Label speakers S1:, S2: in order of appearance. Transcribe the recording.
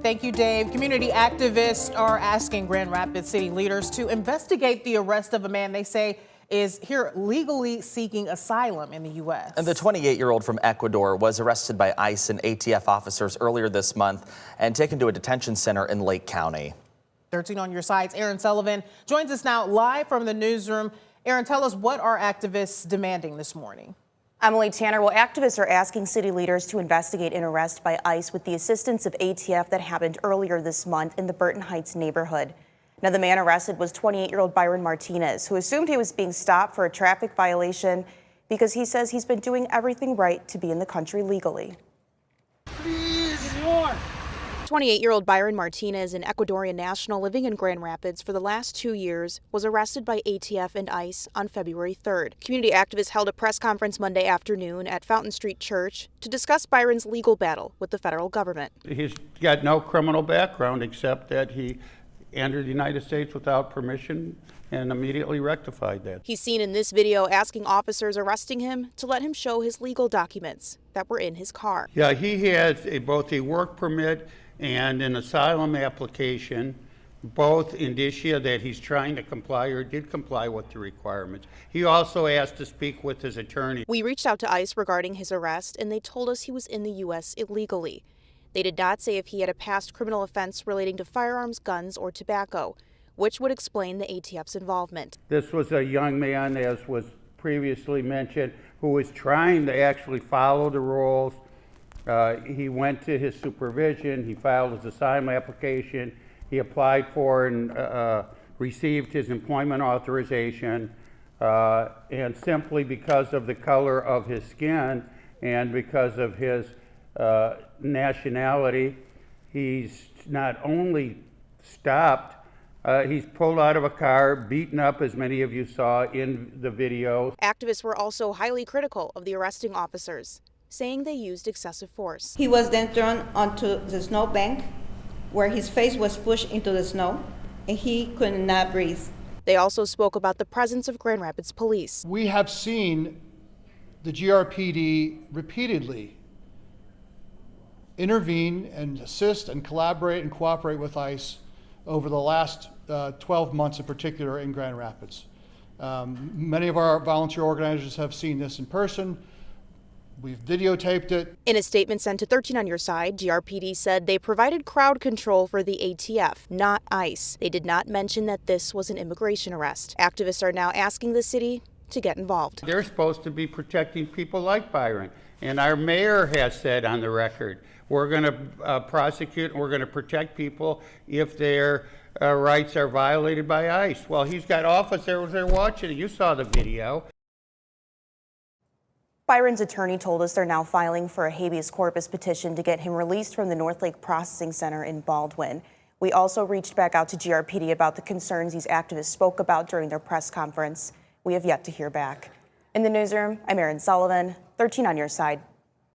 S1: Thank you, Dave. Community activists are asking Grand Rapids city leaders to investigate the arrest of a man they say is here legally seeking asylum in the U.S.
S2: And the 28-year-old from Ecuador was arrested by ICE and ATF officers earlier this month and taken to a detention center in Lake County.
S1: 13 on your side's Aaron Sullivan joins us now live from the newsroom. Aaron, tell us, what are activists demanding this morning?
S3: Emily Tanner, well, activists are asking city leaders to investigate an arrest by ICE with the assistance of ATF that happened earlier this month in the Burton Heights neighborhood. Now, the man arrested was 28-year-old Byron Martinez, who assumed he was being stopped for a traffic violation because he says he's been doing everything right to be in the country legally. 28-year-old Byron Martinez, an Ecuadorian national living in Grand Rapids for the last 2 years, was arrested by ATF and ICE on February 3rd. Community activists held a press conference Monday afternoon at Fountain Street Church to discuss Byron's legal battle with the federal government.
S4: He's got no criminal background except that he entered the United States without permission and immediately rectified that.
S3: He's seen in this video asking officers arresting him to let him show his legal documents that were in his car.
S4: Yeah, he has both a work permit and an asylum application, both indicia that he's trying to comply or did comply with the requirements. He also asked to speak with his attorney.
S3: We reached out to ICE regarding his arrest, and they told us he was in the U.S. illegally. They did not say if he had a past criminal offense relating to firearms, guns, or tobacco, which would explain the ATF's involvement.
S4: This was a young man, as was previously mentioned, who was trying to actually follow the rules. He went to his supervision, he filed his asylum application, he applied for and received his employment authorization, and simply because of the color of his skin and because of his nationality, he's not only stopped, he's pulled out of a car, beaten up, as many of you saw in the video.
S3: Activists were also highly critical of the arresting officers, saying they used excessive force.
S5: He was then thrown onto the snow bank where his face was pushed into the snow and he could not breathe.
S3: They also spoke about the presence of Grand Rapids police.
S6: We have seen the GRPD repeatedly intervene and assist and collaborate and cooperate with ICE over the last 12 months in particular in Grand Rapids. Many of our volunteer organizers have seen this in person. We've videotaped it.
S3: In a statement sent to 13 on your side, GRPD said they provided crowd control for the ATF, not ICE. They did not mention that this was an immigration arrest. Activists are now asking the city to get involved.
S4: They're supposed to be protecting people like Byron. And our mayor has said on the record, we're going to prosecute and we're going to protect people if their rights are violated by ICE. Well, he's got officers there watching it. You saw the video.
S3: Byron's attorney told us they're now filing for a habeas corpus petition to get him released from the North Lake Processing Center in Baldwin. We also reached back out to GRPD about the concerns these activists spoke about during their press conference. We have yet to hear back. In the newsroom, I'm Aaron Sullivan, 13 on your side.